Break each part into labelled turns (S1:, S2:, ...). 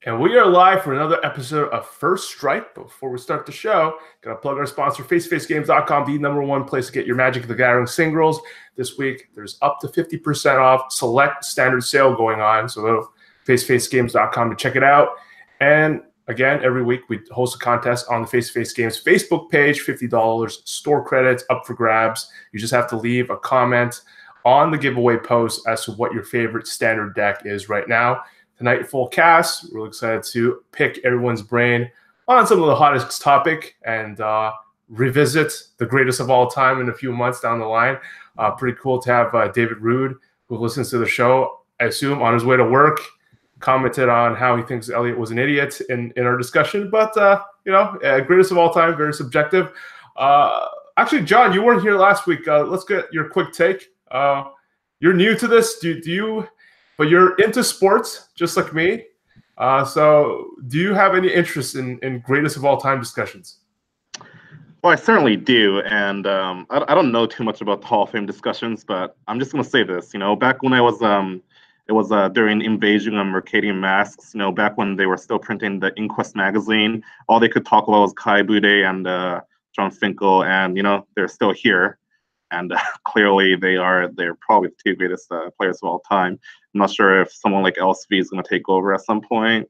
S1: And we are live for another episode of First Strike. Before we start the show, gotta plug our sponsor, FaceToFaceGames.com, the #1 place to get your Magic the Gathering singles. This week, there's up to 50% off select standard sale going on. So go to FaceToFaceGames.com to check it out. And again, every week we host a contest on the Face to Face Games Facebook page, $50 store credits up for grabs. You just have to leave a comment on the giveaway post as to what your favorite standard deck is right now. Tonight, full cast. We're excited to pick everyone's brain on some of the hottest topic and revisit the greatest of all time in a few months down the line. Pretty cool to have David Rude, who listens to the show, I assume, on his way to work, commented on how he thinks Elliot was an idiot in our discussion. But, greatest of all time, very subjective. Actually, John, you weren't here last week. Let's get your quick take. You're new to this. But you're into sports, just like me. So do you have any interest in greatest of all time discussions?
S2: Well, I certainly do. And I don't know too much about the Hall of Fame discussions, but I'm just going to say this. Back when I was, it was during Invasion of Mercadian Masks, back when they were still printing the Inquest magazine, all they could talk about was Kai Bude and John Finkel, and, they're still here. And clearly they're probably the two greatest players of all time. I'm not sure if someone like LSV is going to take over at some point.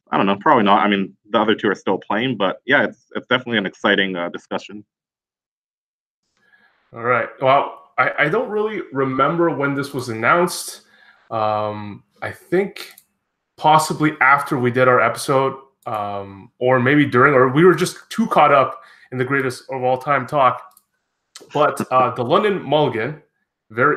S2: I don't know, probably not. I mean, the other two are still playing, but yeah, it's definitely an exciting discussion.
S1: All right. Well, I don't really remember when this was announced. I think possibly after we did our episode, or maybe during, or we were just too caught up in the greatest of all time talk. But the London Mulligan,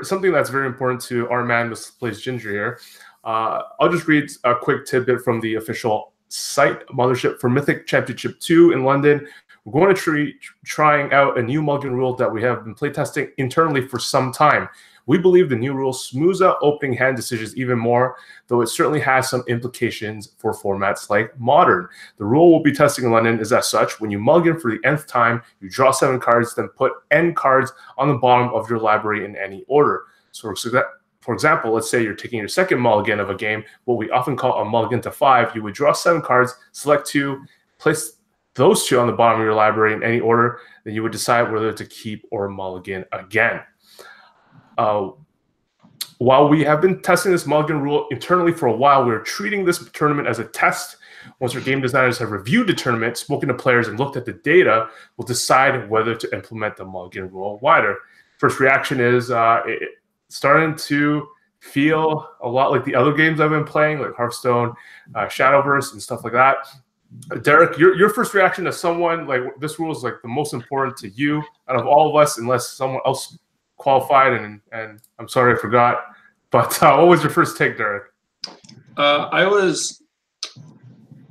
S1: something that's very important to our man, Mr. Plays Ginger here. I'll just read a quick tidbit from the official site mothership for Mythic Championship 2 in London. We're going to trying out a new Mulligan rule that we have been playtesting internally for some time. We believe the new rule smooths out opening hand decisions even more, though it certainly has some implications for formats like Modern. The rule we'll be testing in London is as such: when you mulligan for the nth time, you draw 7 cards, then put N cards on the bottom of your library in any order. So for example, let's say you're taking your second mulligan of a game, what we often call a mulligan to 5. You would draw 7 cards, select 2, place those 2 on the bottom of your library in any order, then you would decide whether to keep or mulligan again. While we have been testing this mulligan rule internally for a while, we're treating this tournament as a test. Once our game designers have reviewed the tournament, spoken to players, and looked at the data, we'll decide whether to implement the mulligan rule wider. First reaction is it's starting to feel a lot like the other games I've been playing, like Hearthstone, Shadowverse, and stuff like that. Derek, your first reaction to someone like this rule is like the most important to you out of all of us, unless someone else qualified, and I'm sorry I forgot. But what was your first take, Derek?
S3: I was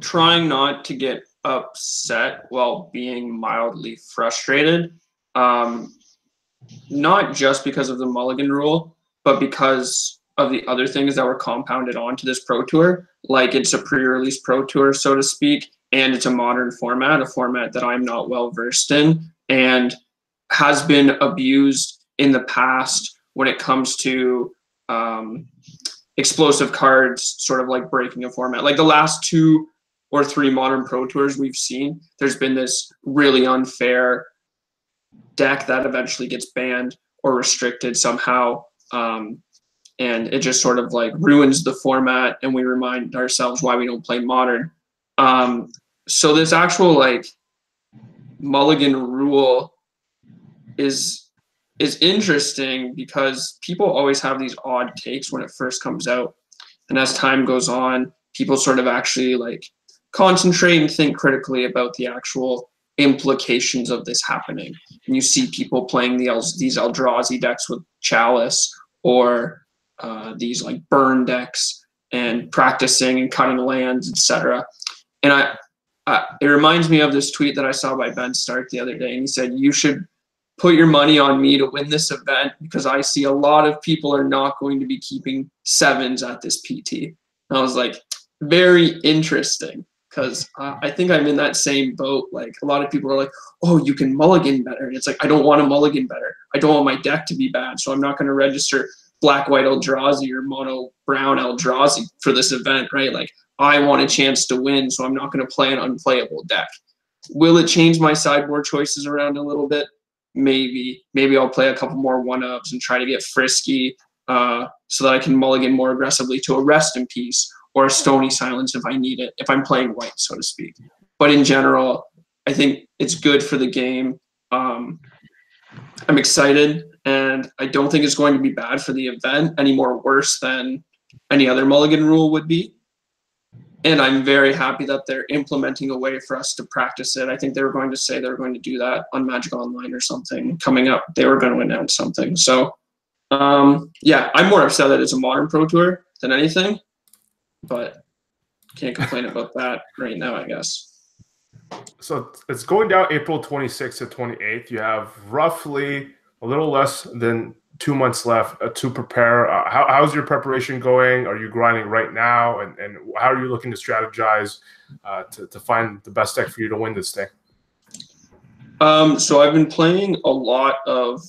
S3: trying not to get upset while being mildly frustrated. Not just because of the mulligan rule, but because of the other things that were compounded onto this Pro Tour. Like, it's a pre-release Pro Tour, so to speak, and it's a modern format, a format that I'm not well versed in and has been abused in the past when it comes to explosive cards, sort of like breaking a format. Like the last 2 or 3 modern Pro Tours we've seen, there's been this really unfair deck that eventually gets banned or restricted somehow. And it just sort of like ruins the format, and we remind ourselves why we don't play Modern. So this actual like mulligan rule is interesting because people always have these odd takes when it first comes out. And as time goes on, people sort of actually like concentrate and think critically about the actual implications of this happening. And you see people playing these Eldrazi decks with Chalice, or these like burn decks, and practicing and cutting lands, etc. And it reminds me of this tweet that I saw by Ben Stark the other day, and he said, "You should put your money on me to win this event because I see a lot of people are not going to be keeping 7s at this PT." And I was like, very interesting, because I think I'm in that same boat. Like, a lot of people are like, "Oh, you can mulligan better." And it's like, I don't want to mulligan better. I don't want my deck to be bad, so I'm not going to register black-white Eldrazi or mono-brown Eldrazi for this event, right? Like, I want a chance to win, so I'm not going to play an unplayable deck. Will it change my sideboard choices around a little bit? Maybe. Maybe I'll play a couple more one-ups and try to get frisky so that I can mulligan more aggressively to a Rest in Peace or a Stony Silence if I need it, if I'm playing white, so to speak. But in general, I think it's good for the game. I'm excited, and I don't think it's going to be bad for the event any more worse than any other mulligan rule would be. And I'm very happy that they're implementing a way for us to practice it. I think they were going to say they were going to do that on Magic Online or something coming up. They were going to announce something. So, yeah, I'm more upset that it's a Modern Pro Tour than anything, but can't complain about that right now, I guess.
S1: So it's going down April 26th to 28th. You have roughly a little less than 2 months left to prepare. How's your preparation going? Are you grinding right now? And how are you looking to strategize to find the best deck for you to win this thing?
S3: So I've been playing a lot of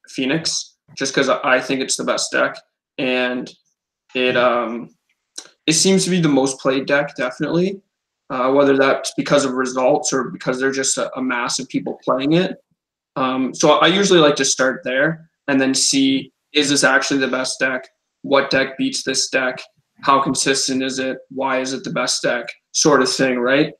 S3: Phoenix just because I think it's the best deck. And it seems to be the most played deck, definitely. Whether that's because of results or because there's just a mass of people playing it. So I usually like to start there and then see, is this actually the best deck? What deck beats this deck? How consistent is it? Why is it the best deck? Sort of thing, right?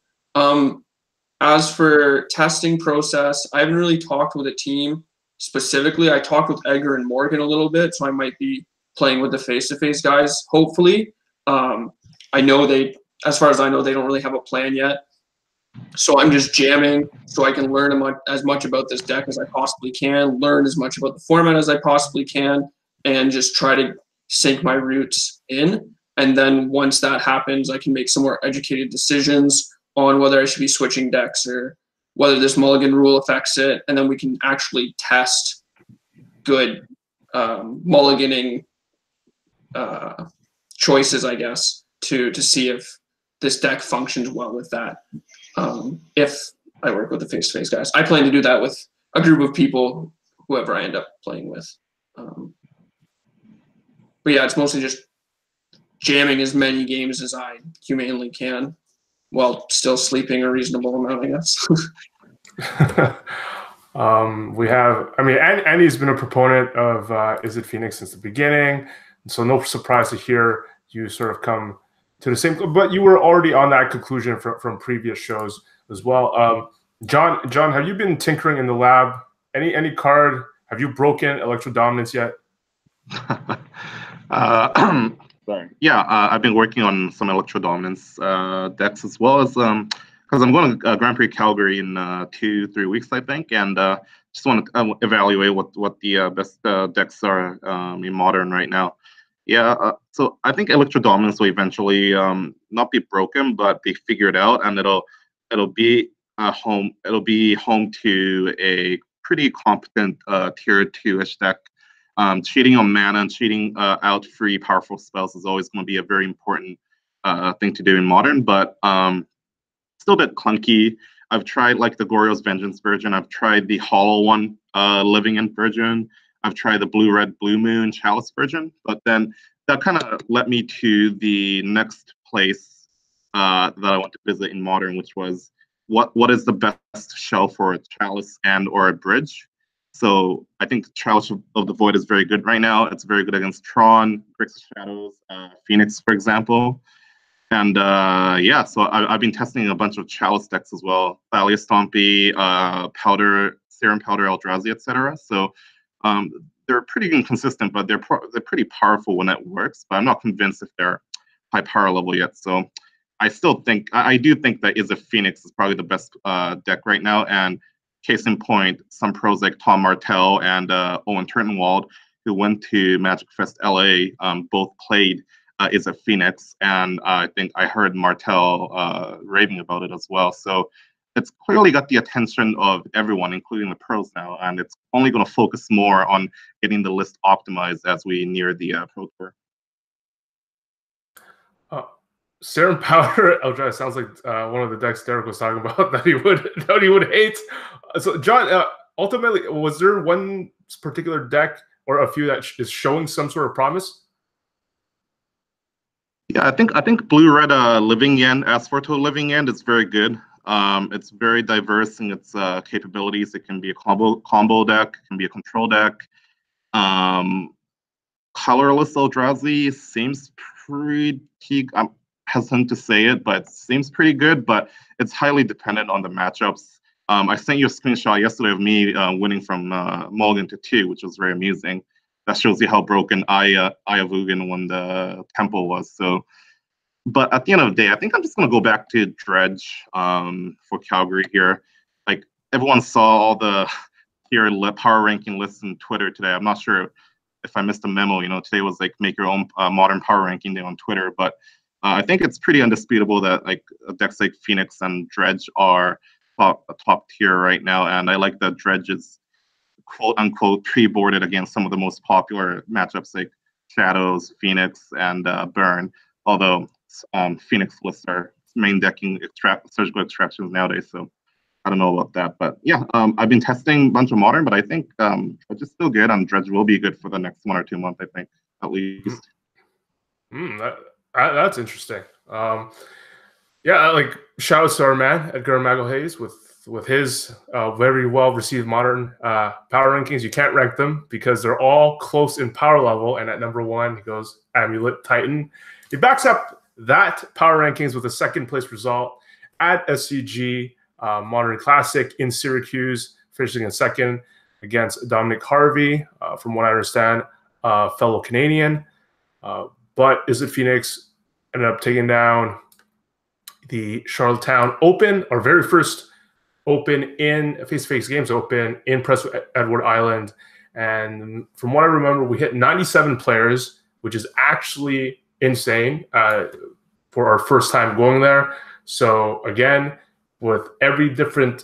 S3: As for testing process, I haven't really talked with a team specifically. I talked with Edgar and Morgan a little bit, so I might be playing with the face-to-face guys, hopefully. I know as far as I know, they don't really have a plan yet. So I'm just jamming so I can learn as much about this deck as I possibly can, learn as much about the format as I possibly can, and just try to sink my roots in. And then once that happens, I can make some more educated decisions on whether I should be switching decks or whether this mulligan rule affects it. And then we can actually test good mulliganing choices, I guess, to see if this deck functions well with that. If I work with the face-to-face guys, I plan to do that with a group of people, whoever I end up playing with. But yeah, it's mostly just jamming as many games as I humanly can while still sleeping a reasonable amount, I guess. Andy's been a proponent of Izzet Phoenix since the beginning, so no surprise to hear you sort of come to the same, but you were already on that conclusion from previous shows as well. John, have you been tinkering in the lab? Any card? Have you broken Electro Dominance yet?
S2: Sorry. Yeah, I've been working on some Electro Dominance decks as well as because I'm going to Grand Prix Calgary in 2-3 weeks, I think, and just want to evaluate what the best decks are in Modern right now. Yeah, so I think Electro Dominance will eventually not be broken, but be figured out, and it'll be home. It'll be home to a pretty competent tier 2-ish deck. Cheating on mana and cheating out free powerful spells is always going to be a very important thing to do in Modern, but still a bit clunky. I've tried like the Goryo's Vengeance version. I've tried the Hollow one, Living End version. I've tried the Blue Red Blue Moon Chalice version, but then that kind of led me to the next place that I want to visit in Modern, which was what is the best shell for a Chalice and or a Bridge. So I think Chalice of the Void is very good right now. It's very good against Tron, Grix of Shadows, Phoenix, for example. And yeah, so I've been testing a bunch of Chalice decks as well. Thalia Stompy, Serum Powder, Eldrazi, etc. So they're pretty inconsistent, but they're pretty powerful when it works. But I'm not convinced if they're high power level yet. So I do think that Izzet Phoenix is probably the best deck right now. And case in point, some pros like Tom Martell and Owen Turtenwald, who went to Magic Fest LA, both played Izzet Phoenix, and I think I heard Martell raving about it as well. So it's clearly got the attention of everyone, including the pros now, and it's only going to focus more on getting the list optimized as we near the Pro Tour.
S1: Serum Powder Eldrazi sounds like one of the decks Derek was talking about that he would hate. So John, ultimately, was there one particular deck or a few that is showing some sort of promise?
S2: Yeah, I think blue red living end, Asphoto living end is very good. It's very diverse in its capabilities. It can be a combo deck, it can be a control deck. Colorless Eldrazi seems pretty. I'm hesitant to say it, but it seems pretty good. But it's highly dependent on the matchups. I sent you a screenshot yesterday of me winning from Mulligan to 2, which was very amusing. That shows you how broken Aya Vugan when the temple was. So, but at the end of the day, I think I'm just gonna go back to Dredge for Calgary here. Like everyone saw all the power ranking lists on Twitter today. I'm not sure if I missed a memo. You know, today was like make your own modern power ranking day on Twitter, but I think it's pretty undisputable that like decks like Phoenix and Dredge are top tier right now, and I like that Dredge is quote unquote pre-boarded against some of the most popular matchups like Shadows, Phoenix, and Burn. Although Phoenix lists are main decking surgical extractions nowadays, so I don't know about that. But yeah, I've been testing a bunch of modern, but I think Dredge is still good, and Dredge will be good for the next 1 or 2 months, I think, at least.
S1: That's interesting. Yeah, like shout out to our man Edgar Magalhaes with his very well received modern power rankings. You can't rank them because they're all close in power level. And at number 1, he goes Amulet Titan. He backs up that power rankings with a 2nd place result at SCG Modern Classic in Syracuse, finishing in 2nd against Dominic Harvey, from what I understand, fellow Canadian. But Izzet Phoenix ended up taking down the Charlottetown Open, our very first Open in face-to-face games Open in Prince Edward Island. And from what I remember, we hit 97 players, which is actually insane for our first time going there. So again, with every different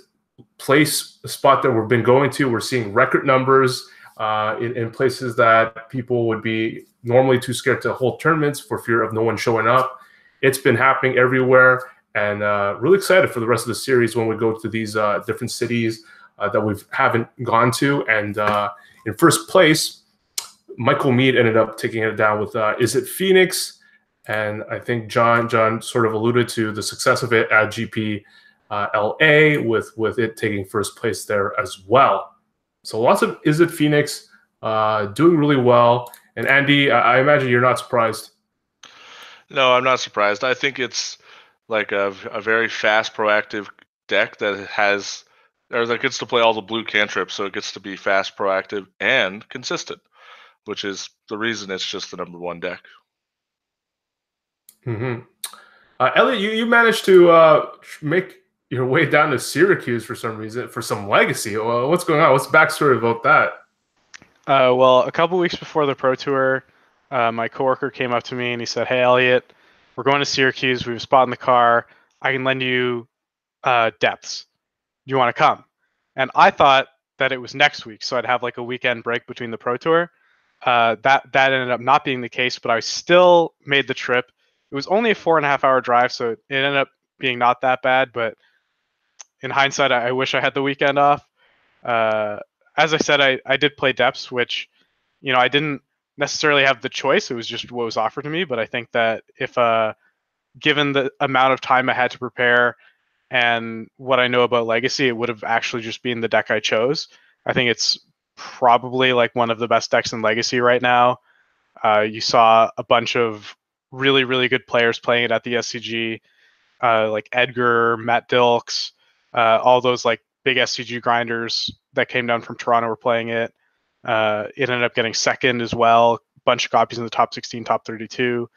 S1: spot that we've been going to, we're seeing record numbers in places that people would be normally too scared to hold tournaments for fear of no one showing up. It's been happening everywhere, and really excited for the rest of the series when we go to these different cities that we haven't gone to. And in first place, Michael Mead ended up taking it down with Izzet Phoenix, and I think John sort of alluded to the success of it at GP LA with it taking first place there as well. So lots of Izzet Phoenix doing really well. And Andy, I imagine you're not surprised.
S4: No, I'm not surprised. I think it's like a very fast, proactive deck that gets to play all the blue cantrips, so it gets to be fast, proactive, and consistent, which is the reason it's just the number 1 deck.
S1: Mm-hmm. Elliot, you managed to make your way down to Syracuse for some reason, for some legacy. Well, what's going on? What's the backstory about that?
S5: Well, a couple weeks before the Pro Tour, my coworker came up to me and he said, "Hey, Elliot, we're going to Syracuse. We have a spot in the car. I can lend you depths. Do you want to come?" And I thought that it was next week, so I'd have like a weekend break between the Pro Tour. That ended up not being the case, but I still made the trip. It was only a 4.5-hour drive, so it ended up being not that bad. But in hindsight, I wish I had the weekend off. As I said, I did play depths, which, you know, I didn't necessarily have the choice. It was just what was offered to me. But I think that if given the amount of time I had to prepare and what I know about Legacy, it would have actually just been the deck I chose. I think it's probably like one of the best decks in Legacy right now. You saw a bunch of really, really good players playing it at the SCG, like Edgar, Matt Dilks, all those like big SCG grinders that came down from Toronto were playing it. It ended up getting 2nd as well, a bunch of copies in the top 16, top 32.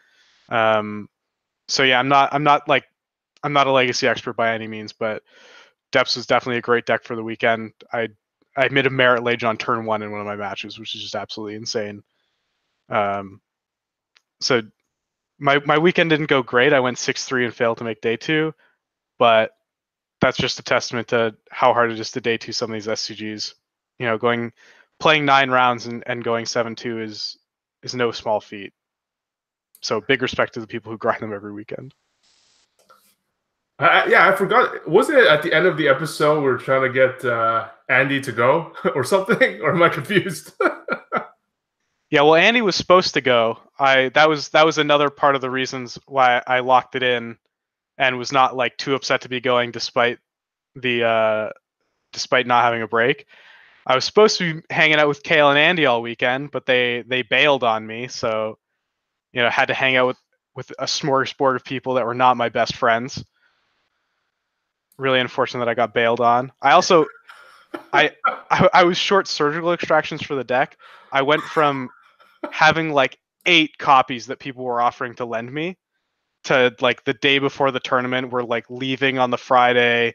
S5: So yeah, I'm not a Legacy expert by any means, but Depths was definitely a great deck for the weekend. I made a Merit Lage on turn 1 in one of my matches, which is just absolutely insane. So my weekend didn't go great. I went 6-3 and failed to make day 2, but that's just a testament to how hard it is to day 2 some of these SCGs. You know, playing 9 rounds and going 7-2 is no small feat. So big respect to the people who grind them every weekend.
S1: Yeah, I forgot. Wasn't it at the end of the episode we were trying to get Andy to go or something? Or am I confused?
S5: Yeah, well, Andy was supposed to go. That was another part of the reasons why I locked it in, and was not like too upset to be going despite despite not having a break. I was supposed to be hanging out with Kale and Andy all weekend, but they bailed on me, so had to hang out with a smorgasbord of people that were not my best friends. Really unfortunate that I got bailed on. I also I was short surgical extractions for the deck. I went from having like 8 copies that people were offering to lend me to like the day before the tournament, we're like leaving on the Friday,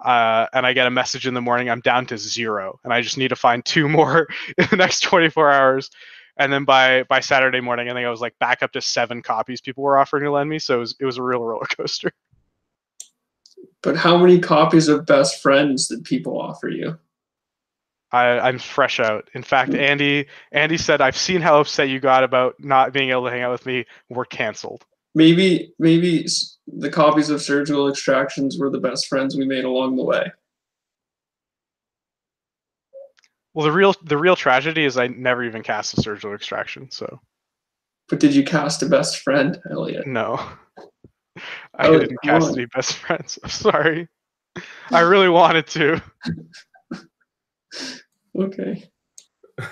S5: and I get a message in the morning, I'm down to 0, and I just need to find 2 more in the next 24 hours. And then by Saturday morning, I think I was like back up to 7 copies people were offering to lend me. So it was a real roller coaster.
S3: But how many copies of Best Friends did people offer you?
S5: I'm fresh out. In fact, Andy said, I've seen how upset you got about not being able to hang out with me. We're canceled.
S3: Maybe the copies of Surgical Extractions were the best friends we made along the way.
S5: Well, the real tragedy is I never even cast a Surgical Extraction. So.
S3: But did you cast a best friend, Elliot?
S5: No. I didn't cast any best friends. I'm sorry. I really wanted to.
S3: Okay.
S1: All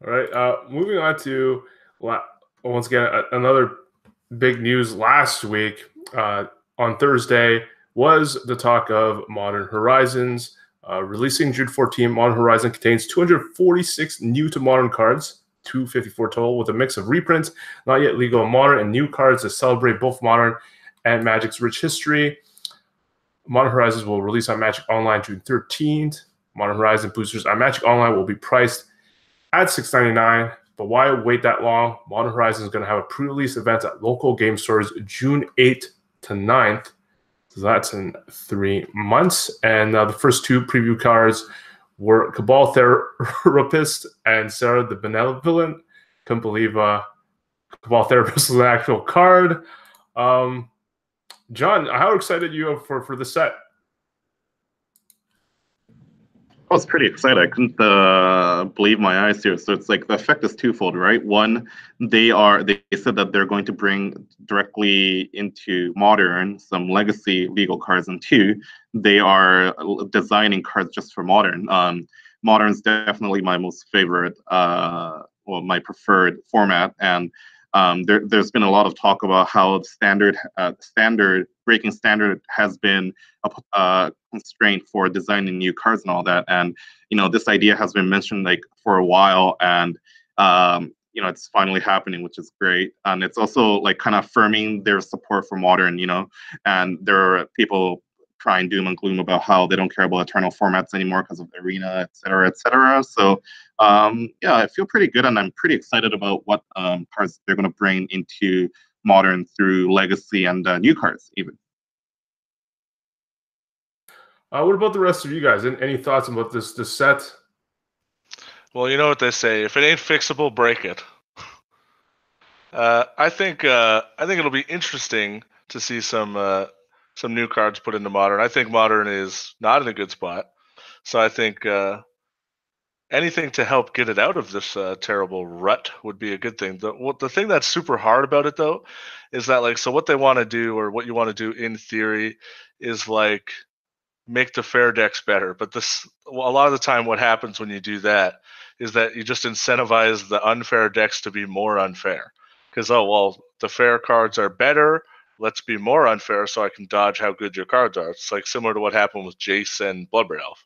S1: right. Moving on to once again another big news last week. On Thursday was the talk of Modern Horizons releasing June 14. Modern Horizon contains 246 new to Modern cards, 254 total, with a mix of reprints, not yet legal in Modern, and new cards to celebrate both Modern and Magic's rich history. Modern Horizons will release on Magic Online June 13th. Modern Horizon boosters on Magic Online will be priced at $6.99. But why wait that long? Modern Horizon is going to have a pre-release event at local game stores June 8th to 9th. So that's in 3 months. And the first 2 preview cards were Cabal Therapist and Sarah the Benevolent. Couldn't believe Cabal Therapist was an actual card. John, how excited are you for the set?
S2: I was pretty excited. I couldn't believe my eyes here. So it's like the effect is twofold, right? One, they said that they're going to bring directly into Modern some legacy legal cards, and 2, they are designing cards just for Modern. Modern's definitely my most favorite, my preferred format, and there's been a lot of talk about how breaking standard has been a constraint for designing new cards and all that. And this idea has been mentioned like for a while, and it's finally happening, which is great. And it's also like kind of affirming their support for Modern. And there are people crying doom and gloom about how they don't care about Eternal formats anymore because of Arena, et cetera, et cetera. So I feel pretty good, and I'm pretty excited about what cards they're going to bring into Modern through Legacy and new cards even.
S1: What about the rest of you guys? Any thoughts about this set?
S4: Well, you know what they say: if it ain't fixable, break it. I think it'll be interesting to see some new cards put into Modern. I think Modern is not in a good spot, so I think anything to help get it out of this terrible rut would be a good thing. The thing that's super hard about it, though, is that so what they want to do, or what you want to do in theory, is make the fair decks better. But a lot of the time what happens when you do that is that you just incentivize the unfair decks to be more unfair. Because, the fair cards are better, let's be more unfair so I can dodge how good your cards are. It's similar to what happened with Jace and Bloodbraid Elf.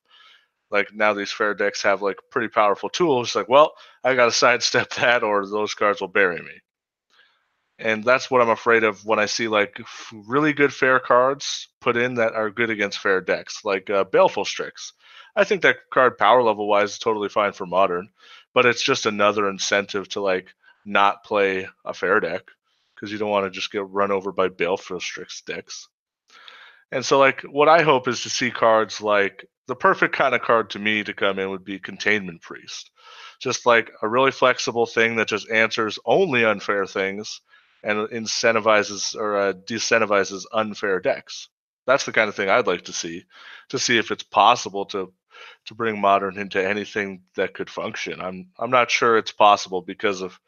S4: Now these fair decks have pretty powerful tools. I got to sidestep that, or those cards will bury me. And that's what I'm afraid of when I see really good fair cards put in that are good against fair decks, like Baleful Strix. I think that card power level wise is totally fine for Modern, but it's just another incentive to not play a fair deck, because you don't want to just get run over by Baleful Strix decks. And so what I hope is to see cards the perfect kind of card to me to come in would be Containment Priest. Just a really flexible thing that just answers only unfair things and incentivizes or disincentivizes unfair decks. That's the kind of thing I'd like to see if it's possible to to bring Modern into anything that could function. I'm not sure it's possible because of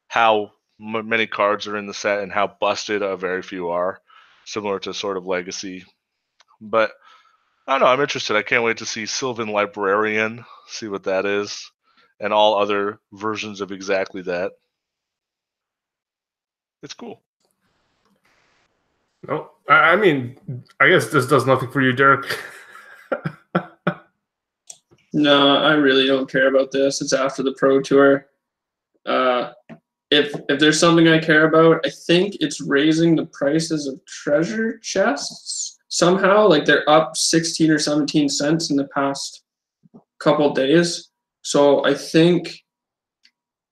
S4: how many cards are in the set and how busted a very few are, similar to sort of Legacy. But I don't know. I'm interested. I can't wait to see Sylvan Librarian, see what that is, and all other versions of exactly that. It's cool.
S1: No, I mean, I guess this does nothing for you, Derek.
S3: No, I really don't care about this. It's after the Pro Tour. If there's something I care about, I think it's raising the prices of treasure chests somehow. Like they're up 16 or 17 cents in the past couple days. So I think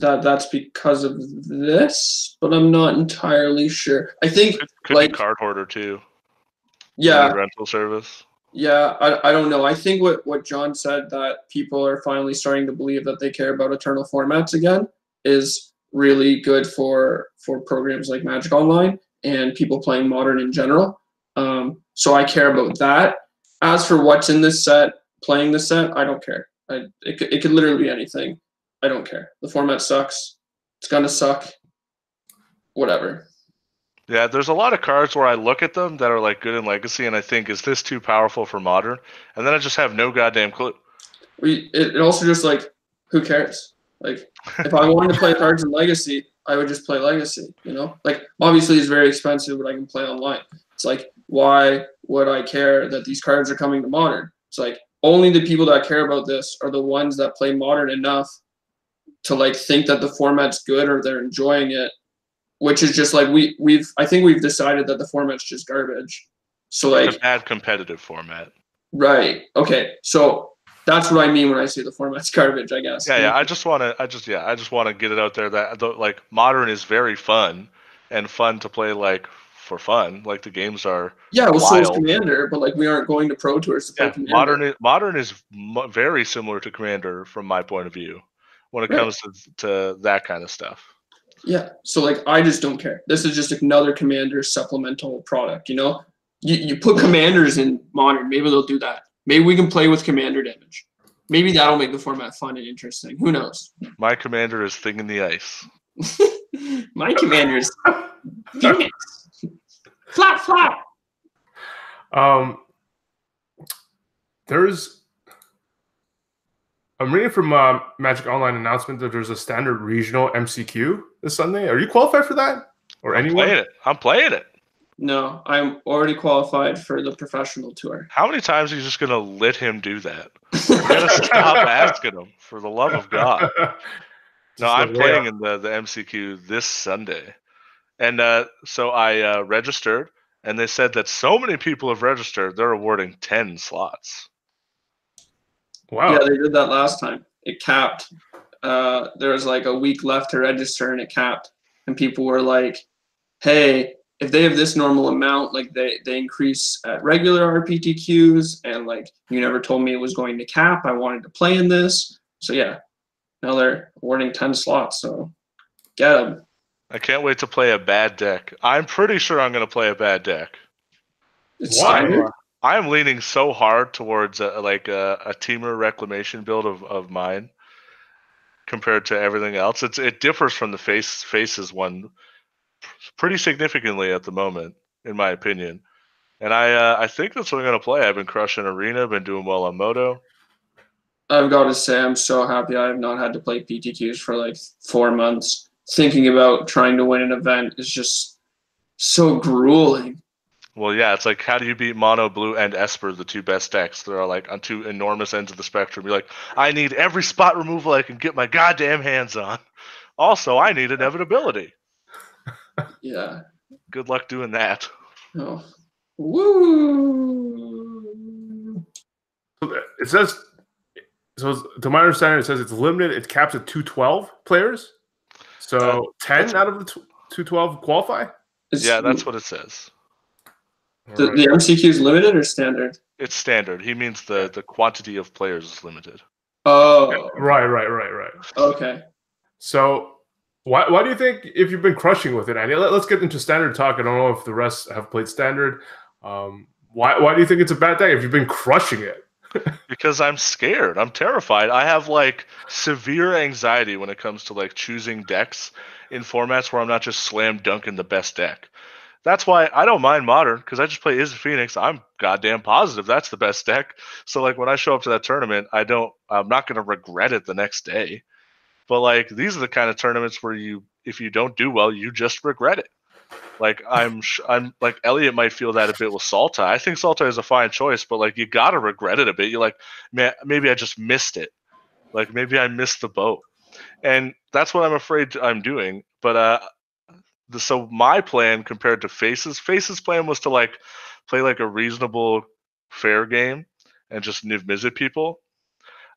S3: that's because of this, but I'm not entirely sure. I think
S4: could
S3: like
S4: be Card Hoarder too.
S3: Yeah,
S4: rental service.
S3: Yeah, I don't know. I think what John said, that people are finally starting to believe that they care about eternal formats again, is really good for programs like Magic Online and people playing Modern in general. So I care about that. As for what's in this set, playing this set, I don't care. It could literally be anything. I don't care. The format sucks. It's gonna suck. Whatever.
S4: Yeah, there's a lot of cards where I look at them that are like good in Legacy, and I think, is this too powerful for Modern? And then I just have no goddamn clue.
S3: It also just like, who cares? Like, if I wanted to play cards in Legacy, I would just play Legacy. You know, like obviously it's very expensive, but I can play online. It's like, why would I care that these cards are coming to Modern? It's like only the people that care about this are the ones that play Modern enough to like think that the format's good or they're enjoying it. Which is just like I think we've decided that the format's just garbage. So like
S4: it's a bad competitive format.
S3: Right. Okay. So that's what I mean when I say the format's garbage, I guess.
S4: Yeah. I just want to get it out there that like Modern is very fun and fun to play like for fun. Like the games are.
S3: Yeah. Well,
S4: wild.
S3: so is Commander, but like we aren't going to Pro Tours to play Commander.
S4: Modern is very similar to Commander from my point of view when it comes to that kind of stuff.
S3: Yeah, so like I just don't care. This is just another Commander supplemental product, you know? You put Commanders in Modern, maybe they'll do that. Maybe we can play with Commander damage. Maybe that'll make the format fun and interesting. Who knows?
S4: My Commander is Thing in the Ice.
S3: My Commander is Phoenix. Flap.
S1: I'm reading from Magic Online announcement that there's a standard regional MCQ this Sunday. Are you qualified for that? Or anyone?
S4: I'm playing it.
S3: No, I'm already qualified for the professional tour.
S4: How many times are you just going to let him do that? You got to stop asking him, for the love of God. No, I'm playing in the MCQ this Sunday. And so I registered, and they said that so many people have registered, they're awarding 10 slots.
S1: Wow.
S3: Yeah, they did that last time. It capped. There was like a week left to register, and it capped. And people were like, hey, if they have this normal amount, like they increase at regular RPTQs, and like you never told me it was going to cap. I wanted to play in this. So yeah, now they're awarding 10 slots. So get them.
S4: I can't wait to play a bad deck. I'm pretty sure I'm going to play a bad deck.
S3: Why?
S4: I'm leaning so hard towards a Teamer Reclamation build of mine compared to everything else. It differs from the Faces one pretty significantly at the moment, in my opinion. And I think that's what I'm going to play. I've been crushing Arena, been doing well on Moto.
S3: I've got to say, I'm so happy I have not had to play PTQs for like 4 months. Thinking about trying to win an event is just so grueling.
S4: Well, yeah, it's like, how do you beat Mono, Blue, and Esper, the two best decks? They're like on two enormous ends of the spectrum. You're like, I need every spot removal I can get my goddamn hands on. Also, I need inevitability.
S3: Yeah.
S4: Good luck doing that.
S3: Oh. Woo!
S1: It says, so to my understanding, it says it's limited. It caps at 212 players. So 10 out of the 212 qualify?
S4: Yeah, that's what it says.
S3: The MCQ is limited or standard?
S4: It's standard. He means the quantity of players is limited.
S3: Oh.
S1: Right.
S3: Okay.
S1: So why do you think, if you've been crushing with it, Andy, let's get into standard talk. I don't know if the rest have played standard. Why do you think it's a bad day if you've been crushing it?
S4: Because I'm scared. I'm terrified. I have like severe anxiety when it comes to like choosing decks in formats where I'm not just slam dunking the best deck. That's why I don't mind Modern, because I just play Izzet Phoenix. I'm goddamn positive that's the best deck. So like when I show up to that tournament, I'm not gonna regret it the next day. But like these are the kind of tournaments where if you don't do well, you just regret it. Like I'm like Elliot might feel that a bit with Sultai. I think Sultai is a fine choice, but like you gotta regret it a bit. You're like, man, maybe I just missed it. Like maybe I missed the boat, and that's what I'm afraid I'm doing. But so my plan compared to Face's plan was to like play like a reasonable, fair game and just niv Mizzet people.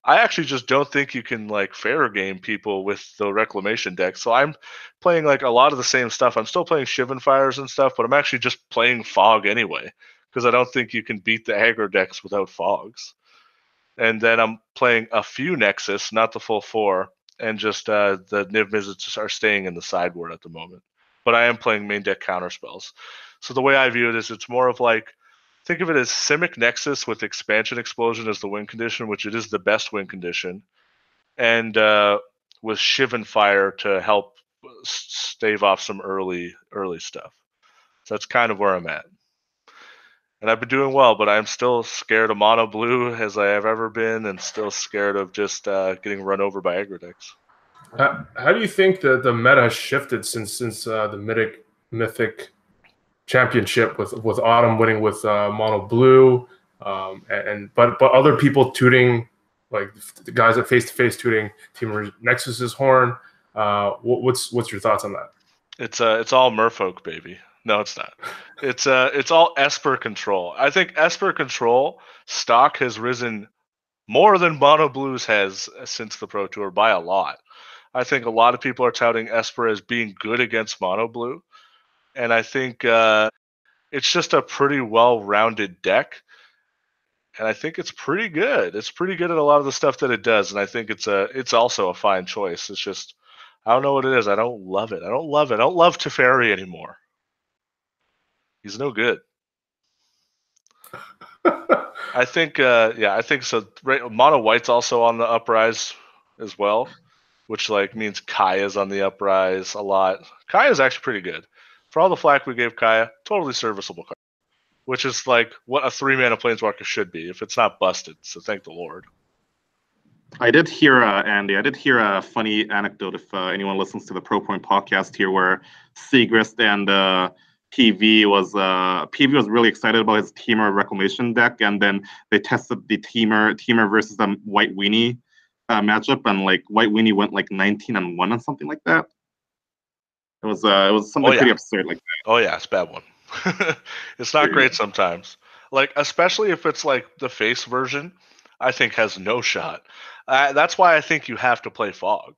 S4: I actually just don't think you can like fair game people with the reclamation deck. So I'm playing like a lot of the same stuff. I'm still playing Shivan Fires and stuff, but I'm actually just playing Fog anyway because I don't think you can beat the aggro decks without Fogs. And then I'm playing a few Nexus, not the full 4, and just the Niv Mizzets are staying in the sideboard at the moment. But I am playing main deck counterspells. So the way I view it is it's more of like, think of it as Simic Nexus with Expansion Explosion as the win condition, which it is the best win condition, and with Shivan Fire to help stave off some early stuff. So that's kind of where I'm at. And I've been doing well, but I'm still scared of mono blue as I have ever been, and still scared of just getting run over by aggro decks.
S1: How do you think the meta has shifted since the Mythic Championship with Autumn winning with mono blue, but other people tooting, like the guys at Face to Face tooting Team Nexus's horn? What's your thoughts on that?
S4: It's all Merfolk, baby. No, it's not. It's all Esper Control. I think Esper Control stock has risen more than Mono Blues has since the Pro Tour by a lot. I think a lot of people are touting Esper as being good against Mono Blue, and I think it's just a pretty well-rounded deck, and I think it's pretty good. It's pretty good at a lot of the stuff that it does, and I think it's also a fine choice. It's just I don't know what it is. I don't love it. I don't love Teferi anymore. He's no good. I think I think so. Right, Mono White's also on the uprise as well, which like means Kaya's on the uprise a lot. Kaya's actually pretty good. For all the flack we gave Kaya, totally serviceable card. Which is like what a 3-mana planeswalker should be if it's not busted. So thank the Lord.
S2: I did hear, Andy, I did hear a funny anecdote if anyone listens to the Pro Point podcast here where Segrist and PV was really excited about his Teamer Reclamation deck, and then they tested the Teamer versus the White Weenie matchup, and like White Weenie went like 19-1 and something like that. It was something pretty absurd like that.
S4: Oh yeah, it's a bad one. It's not great sometimes. Like especially if it's like the face version, I think has no shot. That's why I think you have to play Fog,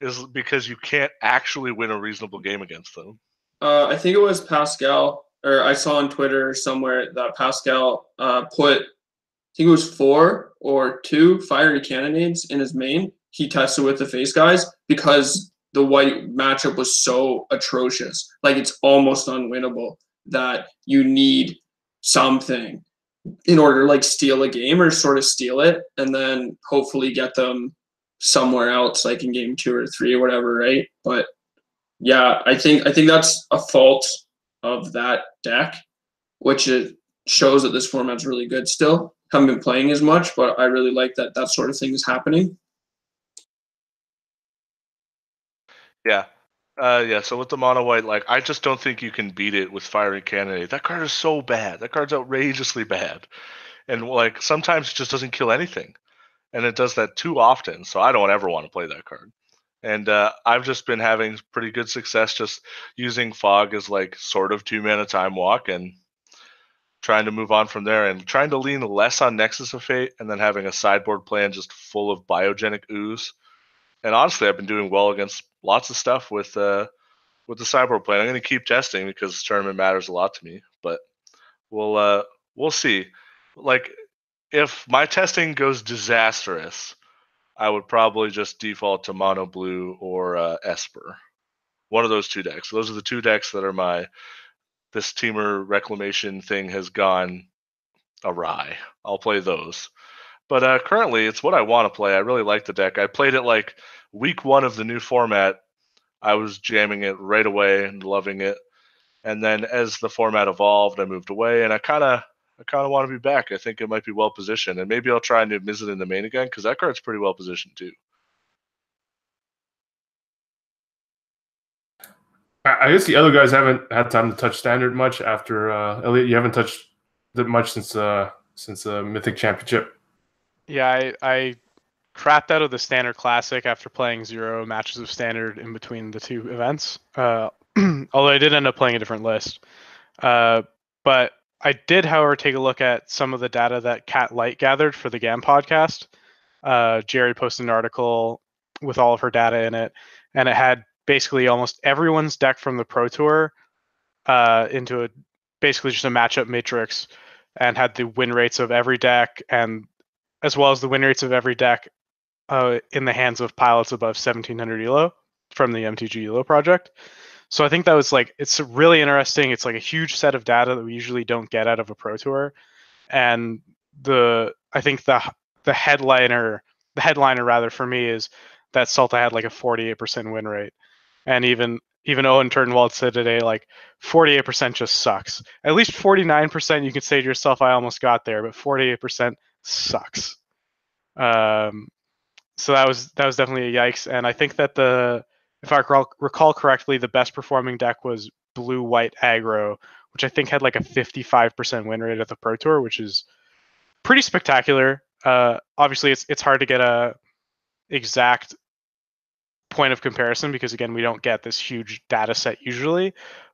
S4: is because you can't actually win a reasonable game against them.
S3: I think it was Pascal, or I saw on Twitter somewhere that Pascal put, I think it was 4 or 2 fiery cannonades in his main. He tested with the face guys because the white matchup was so atrocious. Like it's almost unwinnable that you need something in order to like steal a game or sort of steal it and then hopefully get them somewhere else, like in game 2 or 3 or whatever, right? But yeah, I think that's a fault of that deck, which it shows that this format's really good still. Haven't been playing as much, but I really like that sort of thing is happening.
S4: Yeah. So with the mono white, like I just don't think you can beat it with Fiery Cannonade. That card is so bad. That card's outrageously bad. And like sometimes it just doesn't kill anything. And it does that too often. So I don't ever want to play that card. And I've just been having pretty good success just using Fog as like sort of 2-mana time walk and trying to move on from there and trying to lean less on Nexus of Fate and then having a sideboard plan just full of biogenic ooze. And honestly, I've been doing well against lots of stuff with the sideboard plan. I'm going to keep testing because this tournament matters a lot to me. But we'll see. Like if my testing goes disastrous, I would probably just default to Mono Blue or Esper. One of those 2 decks. Those are the 2 decks that are this Teamer Reclamation thing has gone awry. I'll play those. But currently, it's what I want to play. I really like the deck. I played it like week 1 of the new format. I was jamming it right away and loving it. And then as the format evolved, I moved away, and I kind of want to be back. I think it might be well positioned, and maybe I'll try and visit in the main again because that card's pretty well positioned too.
S1: I guess the other guys haven't had time to touch standard much after Elliot. You haven't touched that much since Mythic Championship.
S5: Yeah, I crapped out of the standard classic after playing 0 matches of standard in between the 2 events. Although I did end up playing a different list. But I did, however, take a look at some of the data that Cat Light gathered for the GAM podcast. Jerry posted an article with all of her data in it, and it had basically almost everyone's deck from the Pro Tour into basically just a matchup matrix, and had the win rates of every deck, and as well as the win rates of every deck in the hands of pilots above 1700 elo from the MTG Elo project. So I think that was it's really interesting. It's like a huge set of data that we usually don't get out of a Pro Tour, and I think the headliner rather for me is that Sultai had like a 48% win rate, and even Owen Turnwald said today 48% just sucks. At least 49% you could say to yourself, I almost got there, but 48% sucks. So that was definitely a yikes, and I think that if I recall correctly, the best performing deck was blue-white aggro, which I think had like a 55% win rate at the Pro Tour, which is pretty spectacular. Obviously, it's hard to get a exact point of comparison because, again, we don't get this huge data set usually,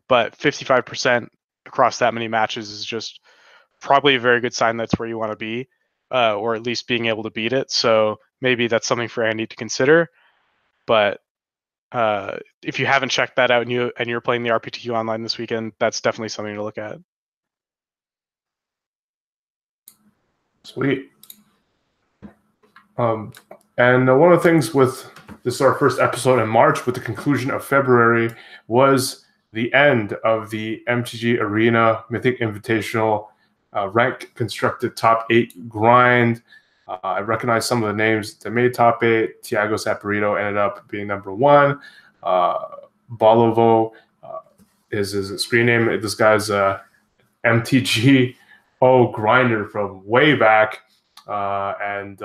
S5: but 55% across that many matches is just probably a very good sign that's where you want to be, or at least being able to beat it. So maybe that's something for Andy to consider. But if you haven't checked that out and you're playing the RPTQ online this weekend, that's definitely something to look at.
S1: Sweet. And one of the things with this, our first episode in March, with the conclusion of February, was the end of the MTGArena Mythic Invitational rank constructed top 8 grind. I recognize some of the names that made top 8. Thiago Saporito ended up being number 1. Bolovo is his screen name. This guy's MTGO grinder from way back, and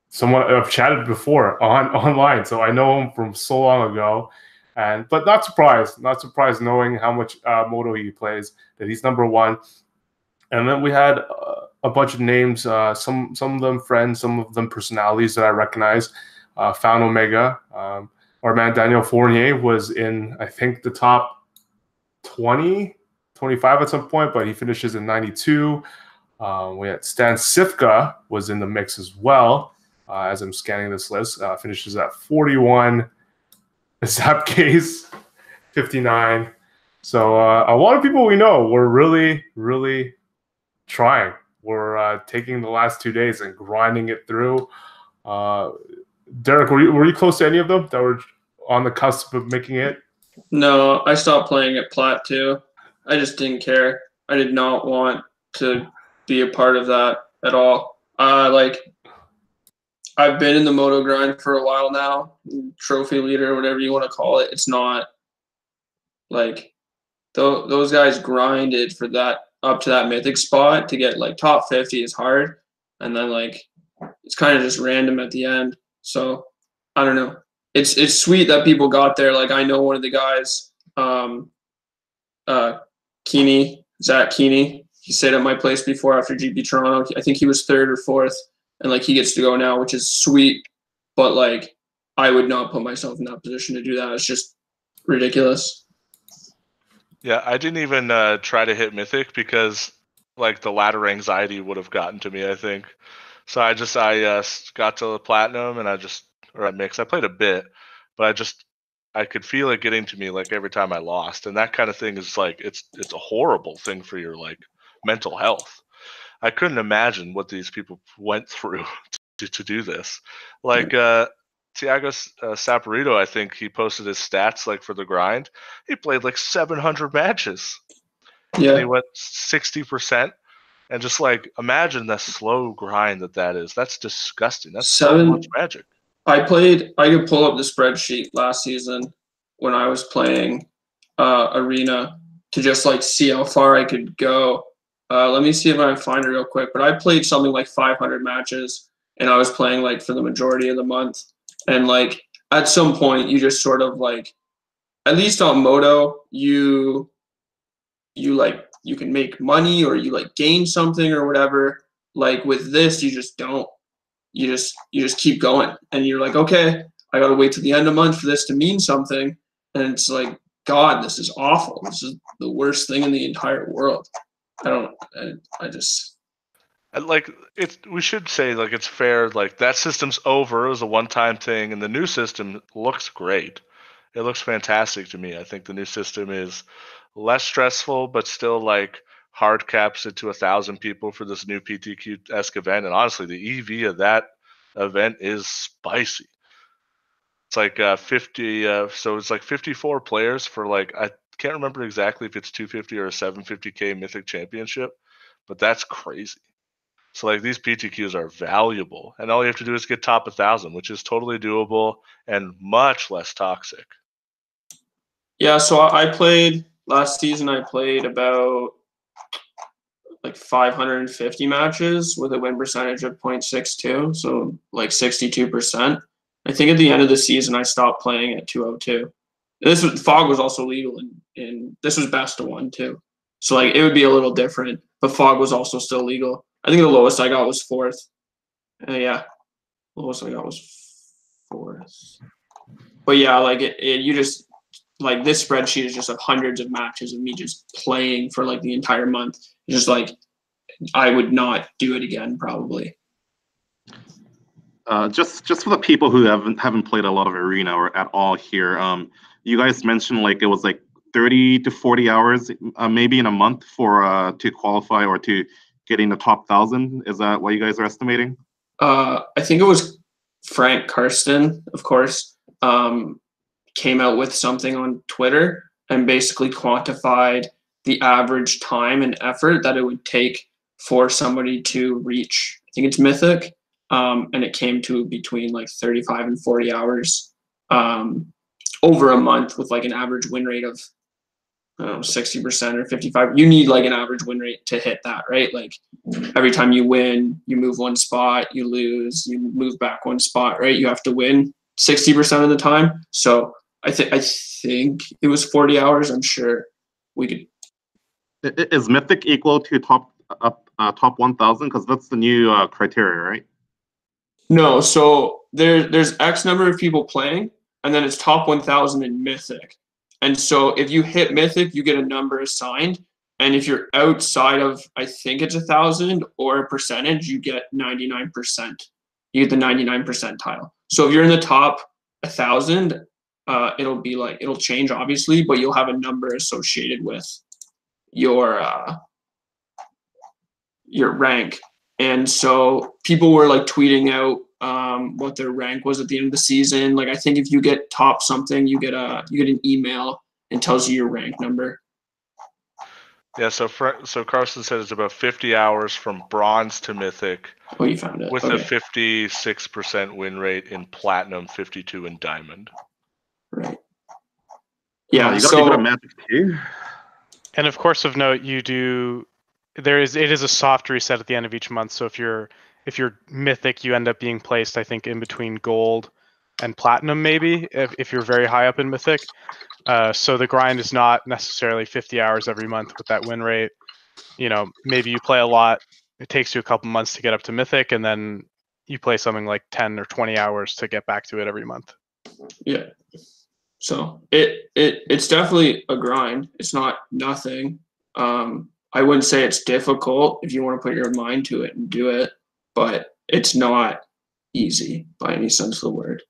S1: someone I've chatted before online, so I know him from so long ago. But not surprised knowing how much Moto he plays, that he's number 1. And then we had a bunch of names, some of them friends, some of them personalities that I recognize. Found Omega. Our man Daniel Fournier was in, I think, the top 20, 25 at some point, but he finishes in 92. We had Stan Sifka was in the mix as well. As I'm scanning this list, finishes at 41. Zapcase, 59. So a lot of people we know were really, really trying. We're taking the last 2 days and grinding it through. Derek, were you close to any of them that were on the cusp of making it?
S3: No, I stopped playing at Plat too. I just didn't care. I did not want to be a part of that at all. I've been in the Moto grind for a while now, trophy leader, whatever you want to call it. It's not those guys grinded for that up to that mythic spot. To get top 50 is hard, and then it's kind of just random at the end. So I don't know. It's sweet that people got there. I know one of the guys, Zach Keeney. He stayed at my place before after GP Toronto. I think he was 3rd or 4th, and he gets to go now, which is sweet. But I would not put myself in that position to do that. It's just ridiculous.
S4: Yeah, I didn't even try to hit Mythic because the ladder anxiety would have gotten to me, I think. So I got to the Platinum and or at Mix. I played a bit, but I could feel it getting to me every time I lost. And that kind of thing is it's a horrible thing for your mental health. I couldn't imagine what these people went through to do this. Thiago Saporito, I think he posted his stats for the grind. He played 700 matches.
S3: Yeah.
S4: And he went 60%. And just like imagine the slow grind that is. That's disgusting. That's so
S3: Seven.
S4: much Magic.
S3: I could pull up the spreadsheet last season when I was playing Arena to just like see how far I could go. Let me see if I can find it real quick. But I played something like 500 matches, and I was playing like for the majority of the month. And like at some point, you just sort of like, at least on Moto, you can make money or you like gain something or whatever. Like with this, you just don't. You just keep going, and you're like, okay, I gotta wait till the end of the month for this to mean something. And it's like, God, this is awful. This is the worst thing in the entire world. I just
S4: like we should say like it's fair, like that system's over. It was a one-time thing, and the new system looks great. It looks fantastic to me. I think the new system is less stressful, but still like hard caps it to 1,000 people for this new PTQ-esque event. And honestly, the EV of that event is spicy. It's like 50, so it's like 54 players for like, I can't remember exactly if it's 250 or a 750K Mythic Championship, but that's crazy. So like these PTQs are valuable, and all you have to do is get top 1,000, which is totally doable and much less toxic.
S3: Yeah, so I played last season. I played about like 550 matches with a win percentage of 0.62, so like 62%. I think at the end of the season, I stopped playing at 202. Fog was also legal, and this was best of one too. So like it would be a little different, but Fog was also still legal. I think the lowest I got was 4th. Yeah, the lowest I got was 4th. But yeah, like you just like this spreadsheet is just of hundreds of matches of me just playing for like the entire month. It's just like I would not do it again probably.
S2: Just for the people who haven't played a lot of Arena or at all here, you guys mentioned like it was like 30 to 40 hours, maybe in a month for to qualify or to get in the top 1,000. Is that what you guys are estimating?
S3: I think it was Frank Karsten, of course, came out with something on Twitter and basically quantified the average time and effort that it would take for somebody to reach, I think it's Mythic, and it came to between like 35 and 40 hours over a month with like an average win rate of, I don't know, 60% or 55. You need like an average win rate to hit that, right? Like every time you win, you move one spot, you lose, you move back one spot, right? You have to win 60% of the time. So I think it was 40 hours. I'm sure we could.
S2: Is Mythic equal to top 1,000? Because that's the new criteria, right?
S3: No, so there's X number of people playing, and then it's top 1,000 in Mythic. And so if you hit Mythic, you get a number assigned. And if you're outside of, I think it's 1,000 or a percentage, you get 99%. You get the 99 percentile. So if you're in the top 1,000, it'll be like, it'll change obviously, but you'll have a number associated with your rank. And so people were like tweeting out what their rank was at the end of the season. Like I think if you get top something, you get an email and tells you your rank number.
S4: Yeah, so Carson said it's about 50 hours from bronze to Mythic.
S3: Oh, you found it.
S4: With
S3: okay.
S4: a 56% win rate in Platinum, 52 in Diamond.
S3: Right. Yeah,
S2: you got a Magic too.
S5: And of course, of note, it is a soft reset at the end of each month. So if you're Mythic, you end up being placed, I think, in between Gold and Platinum, maybe if you're very high up in Mythic. So the grind is not necessarily 50 hours every month with that win rate. You know, maybe you play a lot. It takes you a couple months to get up to Mythic, and then you play something like 10 or 20 hours to get back to it every month.
S3: Yeah. So it's definitely a grind. It's not nothing. I wouldn't say it's difficult if you want to put your mind to it and do it, but it's not easy by any sense of the word.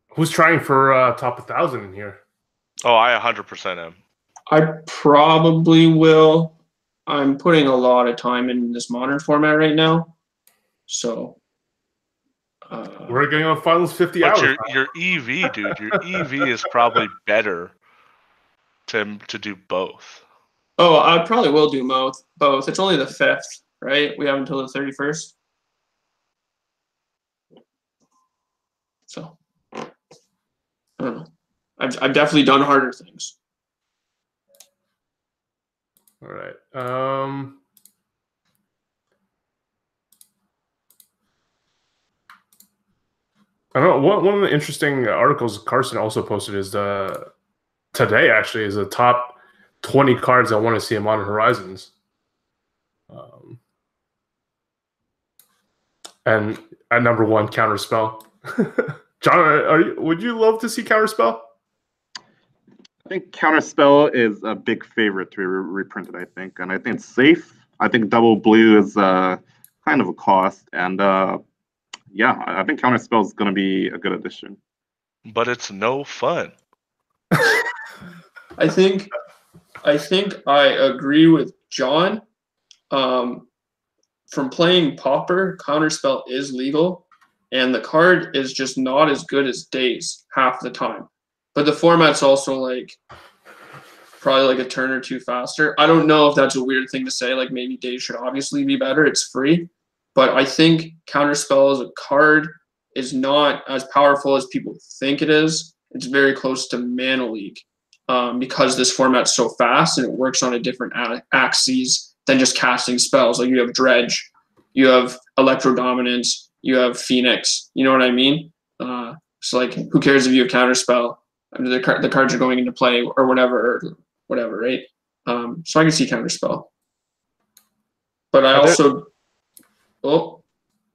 S1: Who's trying for top 1,000 in here?
S4: Oh, I 100% am.
S3: I probably will. I'm putting a lot of time in this modern format right now, so
S1: we're getting on finals 50 hours.
S4: Your EV, dude, your EV is probably better to do both.
S3: Oh, I probably will do both. It's only the 5th, right? We have until the 31st. So, I don't know. I've definitely done harder things.
S1: All right. I don't know. One of the interesting articles Carson also posted is today actually is the top 20 cards I want to see in Modern Horizons. And at number 1, Counterspell. John, would you love to see Counterspell?
S2: I think Counterspell is a big favorite to be reprinted, I think. And I think it's safe. I think double blue is kind of a cost. And yeah, I think Counterspell is going to be a good addition.
S4: But it's no fun.
S3: I think I agree with John. From playing Pauper, Counterspell is legal, and the card is just not as good as Daze half the time. But the format's also like probably like a turn or two faster. I don't know if that's a weird thing to say. Like maybe Daze should obviously be better. It's free, but I think Counterspell as a card is not as powerful as people think it is. It's very close to Mana League because this format's so fast and it works on a different axes than just casting spells. Like you have Dredge, you have Electro Dominance, you have Phoenix. You know what I mean? So like, who cares if you have Counterspell? I mean, the cards are going into play or whatever, right? So I can see Counterspell. But I also,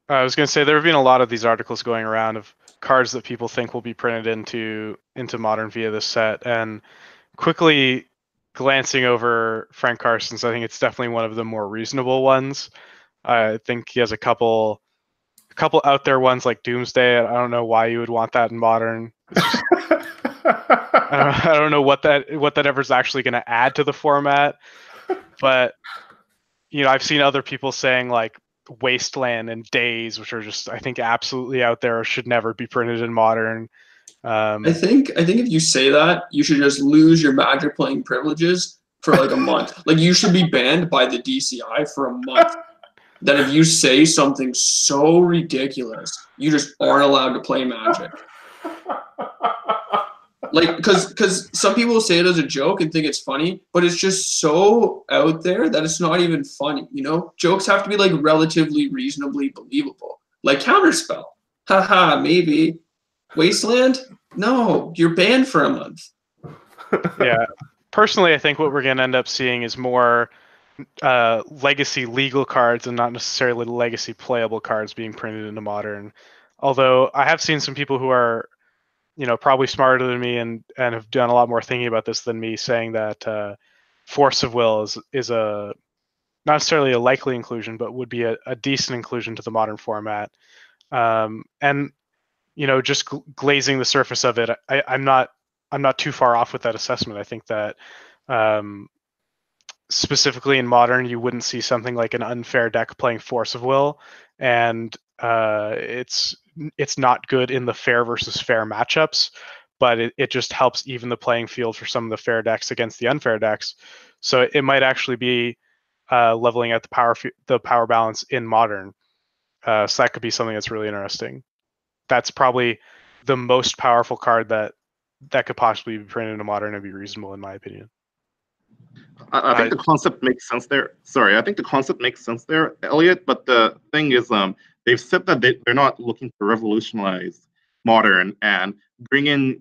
S5: I was going to say there have been a lot of these articles going around of cards that people think will be printed into Modern via this set, and quickly glancing over Frank Carson's, I think it's definitely one of the more reasonable ones. I think he has a couple out there ones like Doomsday. I don't know why you would want that in Modern. Just, I don't know what that ever is actually going to add to the format. But I've seen other people saying like Wasteland and Daze, which are just, I think, absolutely out there, or should never be printed in Modern.
S3: I think if you say that, you should just lose your Magic playing privileges for like a month. Like you should be banned by the DCI for a month. Then if you say something so ridiculous, you just aren't allowed to play Magic. Like, because some people say it as a joke and think it's funny, but it's just so out there that it's not even funny. Jokes have to be like relatively reasonably believable. Like Counterspell, haha, maybe. Wasteland, no, you're banned for a month.
S5: Yeah, personally, I think what we're going to end up seeing is more legacy legal cards and not necessarily legacy playable cards being printed into Modern. Although I have seen some people who are probably smarter than me and have done a lot more thinking about this than me, saying that Force of Will is a not necessarily a likely inclusion, but would be a decent inclusion to the Modern format. And just glazing the surface of it, I'm not too far off with that assessment. I think that specifically in Modern, you wouldn't see something like an unfair deck playing Force of Will, and it's not good in the fair versus fair matchups, but it just helps even the playing field for some of the fair decks against the unfair decks. So it might actually be leveling out the power balance in Modern. So that could be something that's really interesting. That's probably the most powerful card that could possibly be printed into Modern and be reasonable, in my opinion.
S2: I think the concept makes sense there. Sorry, I think the concept makes sense there, Elliot. But the thing is, they've said that they're not looking to revolutionize Modern and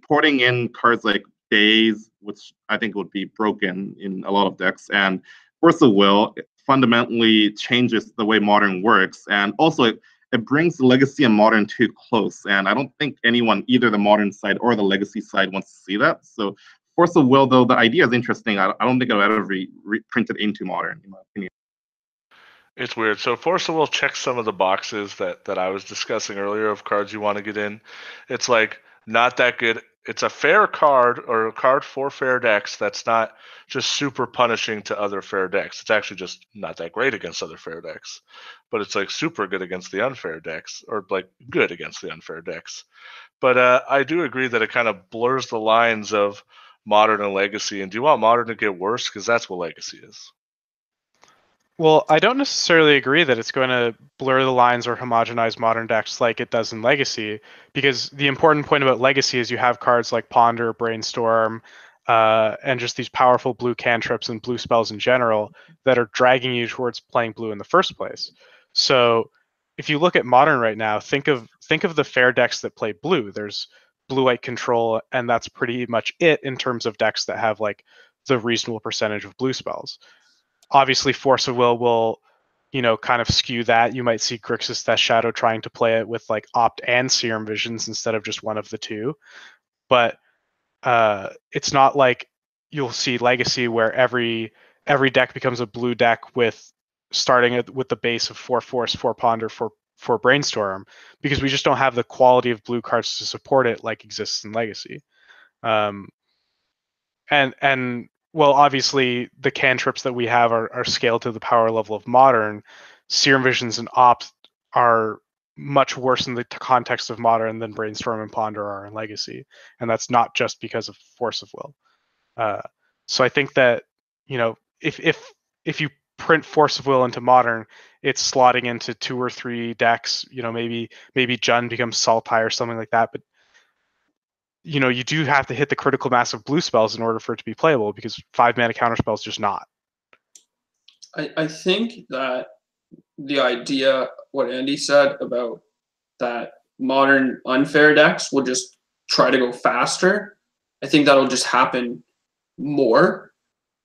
S2: porting in cards like Daze, which I think would be broken in a lot of decks, and Force of Will fundamentally changes the way Modern works, and also it brings the Legacy and Modern too close. And I don't think anyone, either the Modern side or the Legacy side, wants to see that. So Force of Will, though, the idea is interesting. I don't think it'll ever be reprinted into Modern, in my opinion.
S4: It's weird. So Force of Will checks some of the boxes that I was discussing earlier of cards you want to get in. It's like not that good. It's a fair card or a card for fair decks that's not just super punishing to other fair decks. It's actually just not that great against other fair decks, but it's like super good against the unfair decks, or like good against the unfair decks. But I do agree that it kind of blurs the lines of Modern and Legacy, and do you want Modern to get worse? Because that's what Legacy is.
S5: Well, I don't necessarily agree that it's going to blur the lines or homogenize Modern decks like it does in Legacy, because the important point about Legacy is you have cards like Ponder, Brainstorm, and just these powerful blue cantrips and blue spells in general that are dragging you towards playing blue in the first place. So if you look at Modern right now, think of the fair decks that play blue. There's blue-white control, and that's pretty much it in terms of decks that have like the reasonable percentage of blue spells. Obviously, Force of Will, kind of skew that. You might see Grixis Death Shadow trying to play it with like Opt and Serum Visions instead of just one of the two. But it's not like you'll see Legacy where every deck becomes a blue deck with starting with the base of 4 Force, 4 Ponder, 4 Brainstorm, because we just don't have the quality of blue cards to support it like exists in Legacy. Well, obviously, the cantrips that we have are scaled to the power level of Modern. Serum Visions and Opt are much worse in the context of Modern than Brainstorm and Ponder are in Legacy. And that's not just because of Force of Will. So I think that, if you print Force of Will into Modern, it's slotting into 2 or 3 decks. Maybe Jund becomes Sultai or something like that. But you do have to hit the critical mass of blue spells in order for it to be playable, because 5-mana counterspell is just not.
S3: I think that the idea, what Andy said about that Modern unfair decks will just try to go faster, I think that'll just happen more.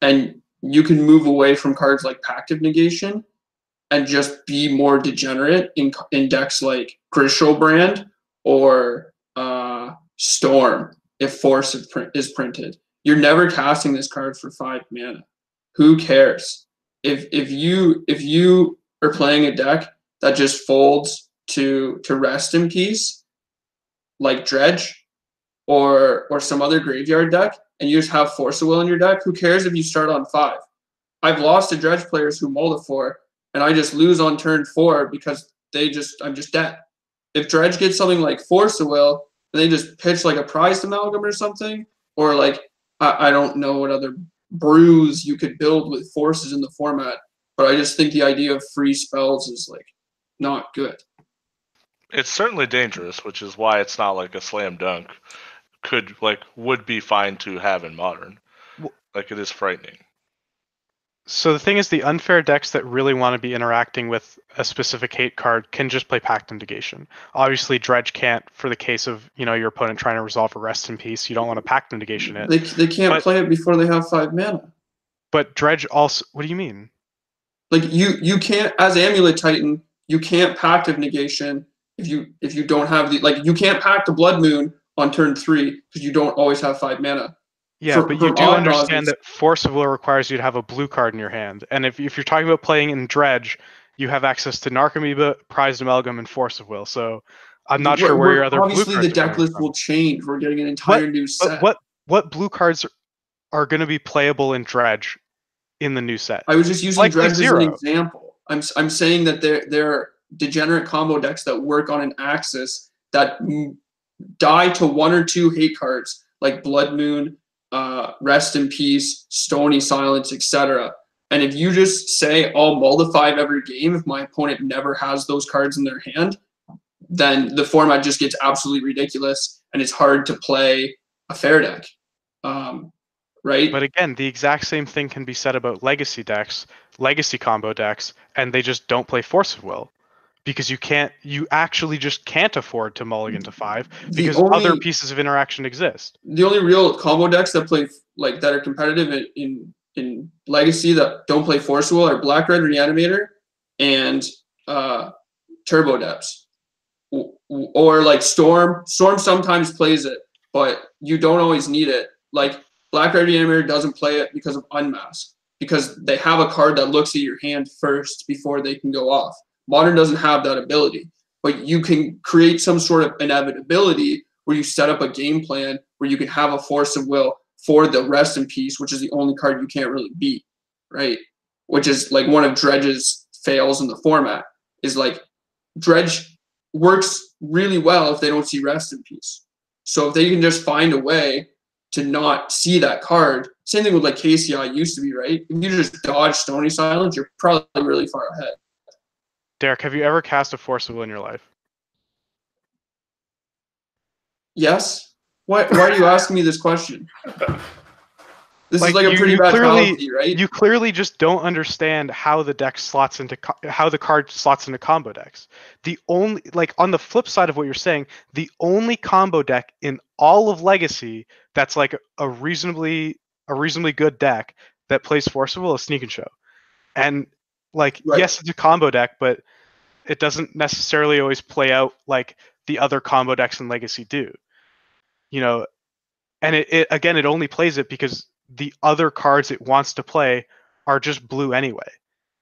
S3: And you can move away from cards like Pact of Negation and just be more degenerate in decks like Grishlebrand or Storm if Force is printed. You're never casting this card for 5 mana. Who cares? If you are playing a deck that just folds to Rest in Peace, like Dredge or some other graveyard deck, and you just have Force of Will in your deck, who cares if you start on 5? I've lost to Dredge players who mull to 4, and I just lose on turn 4 because I'm just dead. If Dredge gets something like Force of Will, and they just pitch like a prized amalgam or something, or like I don't know what other brews you could build with forces in the format, but I just think the idea of free spells is like not good.
S4: It's certainly dangerous, which is why it's not like a slam dunk. Would be fine to have in Modern. Like, it is frightening.
S5: So the thing is, the unfair decks that really want to be interacting with a specific hate card can just play Pact of Negation. Obviously, Dredge can't, for the case of your opponent trying to resolve a Rest in Peace. You don't want to Pact of Negation it.
S3: They can't play it before they have 5 mana.
S5: But Dredge also. What do you mean?
S3: Like you can't, as Amulet Titan, you can't Pact of Negation if you don't have you can't Pact the Blood Moon on turn 3 because you don't always have 5 mana.
S5: Yeah, but you do understand that Force of Will requires you to have a blue card in your hand. And if you're talking about playing in Dredge, you have access to Narcomoeba, Prized Amalgam, and Force of Will. So I'm not sure where your other blue cards are.
S3: Obviously, the deck list will change. We're getting an entire new set.
S5: What blue cards are going to be playable in Dredge in the new set?
S3: I was just using Dredge as an example. I'm saying that there are degenerate combo decks that work on an axis that die to 1 or 2 hate cards like Blood Moon, Rest in Peace, Stony Silence, etc. And if you just say, I'll mull the 5 every game if my opponent never has those cards in their hand, then the format just gets absolutely ridiculous and it's hard to play a fair deck. Right?
S5: But again, the exact same thing can be said about Legacy decks, Legacy combo decks, and they just don't play Force of Will. Because you actually just can't afford to mulligan to 5 because other pieces of interaction exist.
S3: The only real combo decks that play that are competitive in Legacy that don't play Force Will are Black Red Reanimator and Turbo Depths. Or like Storm. Storm sometimes plays it, but you don't always need it. Like Black Red Reanimator doesn't play it because of Unmask, because they have a card that looks at your hand first before they can go off. Modern doesn't have that ability, but you can create some sort of inevitability where you set up a game plan where you can have a Force of Will for the Rest in Peace, which is the only card you can't really beat, right? Which is like one of Dredge's fails in the format, is like Dredge works really well if they don't see Rest in Peace. So if they can just find a way to not see that card. Same thing with like KCI used to be, right? If you just dodge Stony Silence, you're probably really far ahead.
S5: Derek, have you ever cast a Force of Will in your life?
S3: Yes. Why are you asking me this question? This is like a pretty bad fallacy, right?
S5: You clearly just don't understand how the deck slots into how the card slots into combo decks. The only, like, on the flip side of what you're saying, the only combo deck in all of Legacy that's like a reasonably good deck that plays Force of Will is Sneak and Show. And like,
S3: Right.
S5: yes, it's a combo deck, but it doesn't necessarily always play out like the other combo decks in Legacy do. You know, and it only plays it because the other cards it wants to play are just blue anyway.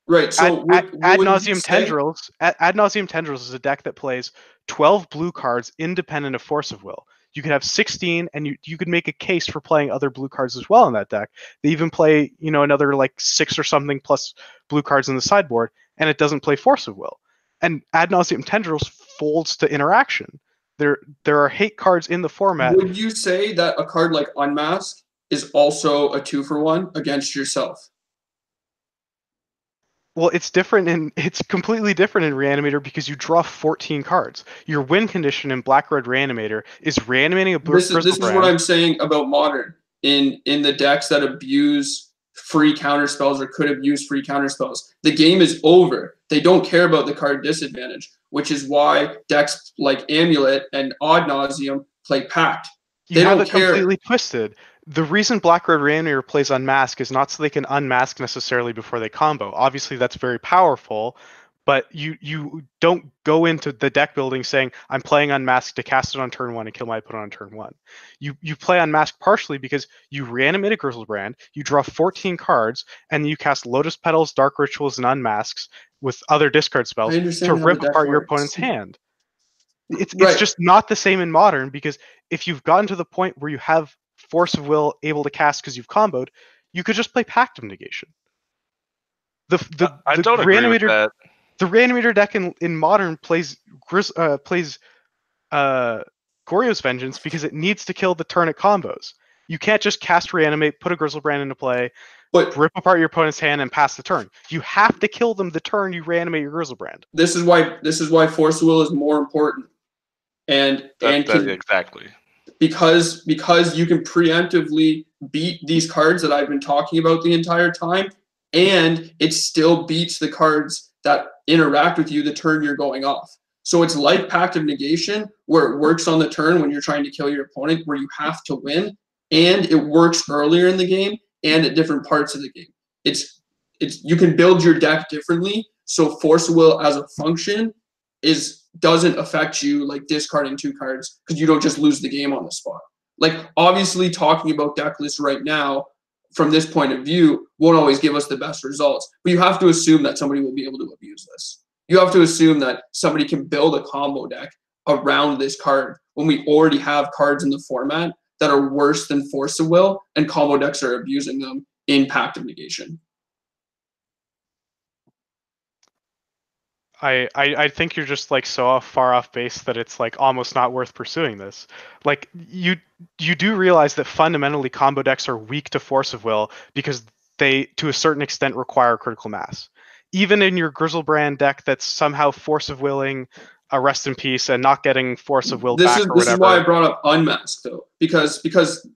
S3: Right. So
S5: Ad Nauseam Tendrils. Ad Nauseam Tendrils is a deck that plays 12 blue cards independent of Force of Will. You could have 16, and you could make a case for playing other blue cards as well in that deck. They even play, you know, another like 6 or something plus blue cards in the sideboard, and it doesn't play Force of Will. And Ad Nauseam Tendrils folds to interaction. There are hate cards in the format.
S3: Would you say that a card like Unmask is also a 2-for-1 against yourself?
S5: Well, it's completely different in Reanimator because you draw 14 cards. Your win condition in Black Red Reanimator is reanimating a
S3: This is what I'm saying about Modern. In the decks that abuse free counterspells or could abuse free counterspells, the game is over. They don't care about the card disadvantage, which is why decks like Amulet and Ad Nauseam play Pact.
S5: They don't care. Completely twisted. The reason Black Red Reanimator plays Unmask is not so they can unmask necessarily before they combo. Obviously, that's very powerful, but you don't go into the deck building saying, I'm playing Unmask to cast it on turn 1 and kill my opponent on turn 1. You play Unmask partially because you reanimate a Grizzlebrand, you draw 14 cards, and you cast Lotus Petals, Dark Rituals, and Unmasks with other discard spells to rip apart your opponent's hand. It's just not the same in Modern, because if you've gotten to the point where you have Force of Will able to cast because you've comboed, you could just play Pact of Negation.
S4: I don't agree with that.
S5: The Reanimator deck in Modern plays Goryo's Vengeance because it needs to kill the turn it combos. You can't just cast Reanimate, put a Grizzlebrand into play, rip apart your opponent's hand, and pass the turn. You have to kill them the turn you reanimate your Grizzlebrand.
S3: This is why Force of Will is more important.
S4: Exactly.
S3: Because you can preemptively beat these cards that I've been talking about the entire time, and it still beats the cards that interact with you the turn you're going off. So it's like Pact of Negation, where it works on the turn when you're trying to kill your opponent, where you have to win, and it works earlier in the game and at different parts of the game. It's you can build your deck differently. So Force of Will as a function doesn't affect you like discarding 2 cards, because you don't just lose the game on the spot. Like, obviously talking about deck lists right now from this point of view won't always give us the best results, but you have to assume that somebody will be able to abuse this. You have to assume that somebody can build a combo deck around this card when we already have cards in the format that are worse than Force of Will, and combo decks are abusing them in Pact of Negation.
S5: I think you're just like so far off base that it's like almost not worth pursuing this. Like, you do realize that fundamentally combo decks are weak to Force of Will because they, to a certain extent, require critical mass. Even in your Grizzlebrand deck that's somehow Force of Willing a Rest in Peace and not getting Force of Will back or whatever. This
S3: is why I brought up Unmasked, though, because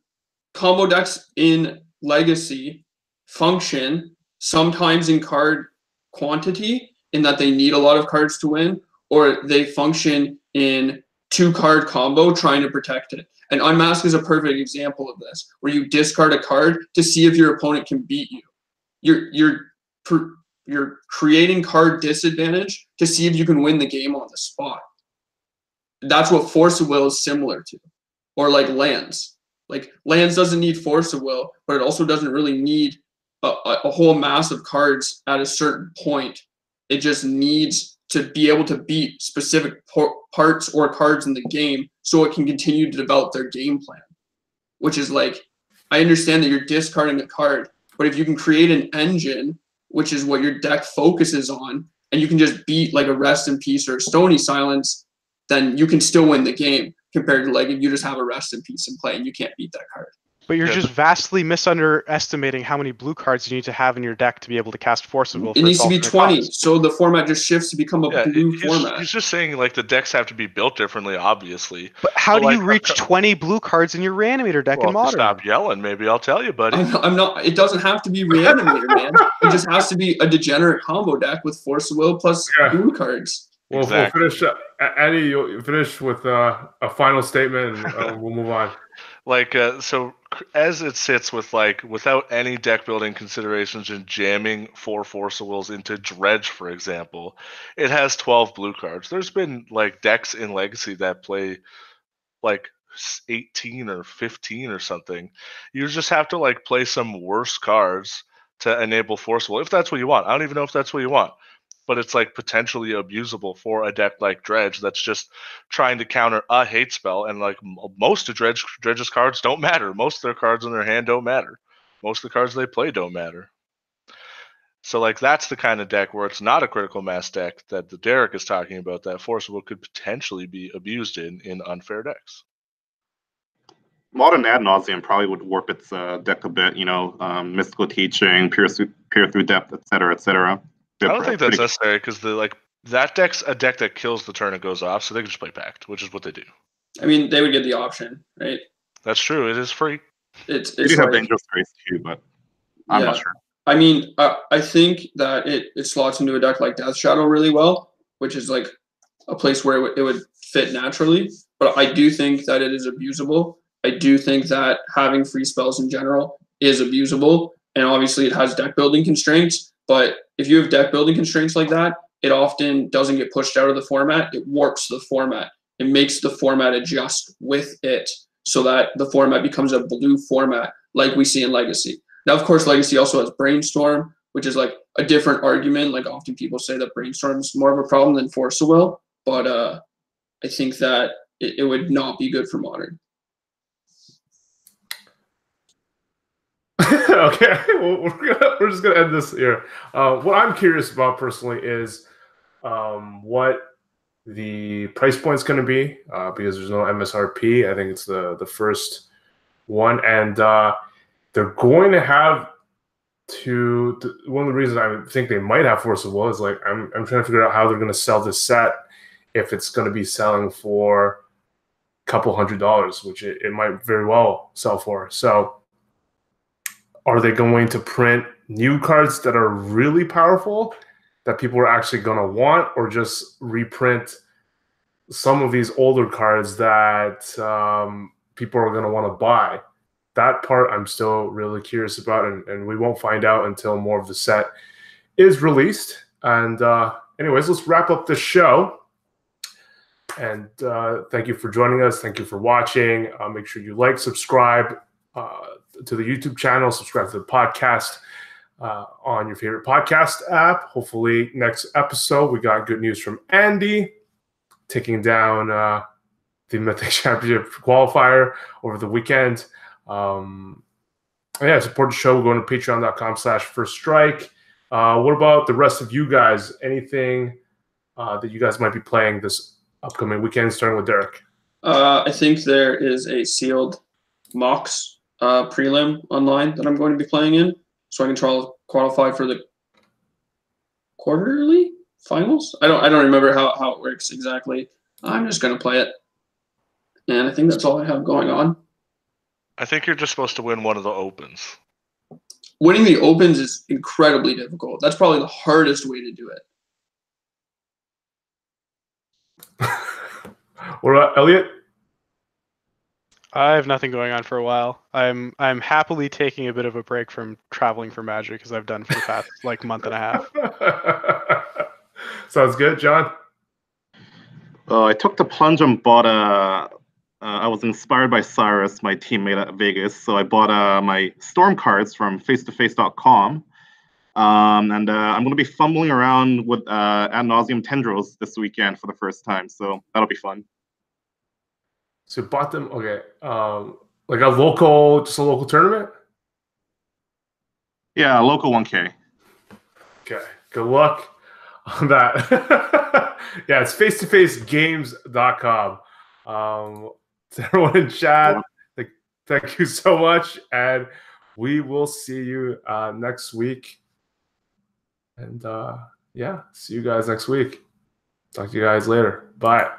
S3: combo decks in Legacy function sometimes in card quantity, in that they need a lot of cards to win, or they function in 2-card combo trying to protect it. And Unmask is a perfect example of this, where you discard a card to see if your opponent can beat you. You're creating card disadvantage to see if you can win the game on the spot. That's what Force of Will is similar to. Or like Lands. Like, Lands doesn't need Force of Will, but it also doesn't really need a whole mass of cards at a certain point. It just needs to be able to beat specific parts or cards in the game so it can continue to develop their game plan. Which is like, I understand that you're discarding a card, but if you can create an engine, which is what your deck focuses on, and you can just beat like a Rest in Peace or a Stony Silence, then you can still win the game, compared to like if you just have a Rest in Peace in play and you can't beat that card.
S5: But you're just vastly misunderestimating how many blue cards you need to have in your deck to be able to cast Force of Will.
S3: It needs to be 20, so the format just shifts to become a blue format.
S4: He's just saying like the decks have to be built differently, obviously.
S5: But how do you reach 20 blue cards in your Reanimator deck in Modern?
S4: Stop yelling, maybe I'll tell you, buddy.
S3: I'm not. It doesn't have to be Reanimator, man. It just has to be a degenerate combo deck with Force of Will plus blue cards.
S1: Well, exactly. We'll finish. Eddie, you'll finish with a final statement, and we'll move on.
S4: So as it sits with without any deck building considerations and jamming 4 Force of Wills into Dredge, for example, it has 12 blue cards. There's been decks in Legacy that play 18 or 15 or something. You just have to play some worse cards to enable Force of Will, if that's what you want. I don't even know if that's what you want. But it's potentially abusable for a deck like Dredge that's just trying to counter a hate spell, and most of Dredge's cards don't matter. Most of their cards in their hand don't matter. Most of the cards they play don't matter. So that's the kind of deck where it's not a critical mass deck that the Derek is talking about, that Force of Will could potentially be abused in unfair decks.
S2: Modern Ad Nauseam probably would warp its deck a bit, Mystical Teaching, Peer Through Depth, etc., etc.
S4: I don't think that's necessary, because that deck's a deck that kills the turn it goes off, so they can just play Pact, which is what they do.
S3: I mean, they would get the option, right?
S4: That's true. It is free.
S3: It's
S2: they do have Dangerous Grace too, but I'm not sure.
S3: I mean, I think that it slots into a deck like Death Shadow really well, which is a place where it would fit naturally. But I do think that it is abusable. I do think that having free spells in general is abusable, and obviously it has deck building constraints. But if you have deck building constraints like that, it often doesn't get pushed out of the format. It warps the format. It makes the format adjust with it so that the format becomes a blue format like we see in Legacy. Now, of course, Legacy also has Brainstorm, which is a different argument. Often people say that Brainstorm is more of a problem than Force of Will. But I think that it would not be good for Modern.
S1: Okay, well, we're just gonna end this here. What I'm curious about personally is what the price point's going to be, because there's no MSRP. I think it's the first one, and they're going to have to. One of the reasons I think they might have Force of Will is I'm trying to figure out how they're going to sell this set, if it's going to be selling for a couple $100, which it might very well sell for. So, are they going to print new cards that are really powerful that people are actually going to want, or just reprint some of these older cards that people are going to want to buy? That part I'm still really curious about, and we won't find out until more of the set is released. And anyways, let's wrap up the show. And thank you for joining us. Thank you for watching. Make sure you subscribe to the YouTube channel, subscribe to the podcast on your favorite podcast app. Hopefully next episode we got good news from Andy taking down the Mythic Championship qualifier over the weekend. Yeah, support the show. We're going to patreon.com/firststrike. What about the rest of you guys? Anything that you guys might be playing this upcoming weekend, starting with Derek?
S3: I think there is a sealed Mox prelim online that I'm going to be playing in, so I can qualify for the quarterly finals. I don't remember how it works exactly. I'm just going to play it, and I think that's all I have going on.
S4: I think you're just supposed to win one of the opens.
S3: Winning the opens is incredibly difficult. That's probably the hardest way to do it.
S1: What about Elliot?
S5: I have nothing going on for a while. I'm happily taking a bit of a break from traveling for Magic, as I've done for the past month and a half.
S1: Sounds good, John.
S2: I took the plunge and bought I was inspired by Cyrus, my teammate at Vegas, so I bought my Storm cards from face2face.com. And I'm going to be fumbling around with Ad Nauseam Tendrils this weekend for the first time, so that'll be fun.
S1: So you bought them, okay, just a local tournament?
S2: Yeah, a local 1K.
S1: Okay, good luck on that. Yeah, it's face2facegames.com. To everyone in chat, Thank you so much, and we will see you next week. And yeah, see you guys next week. Talk to you guys later. Bye.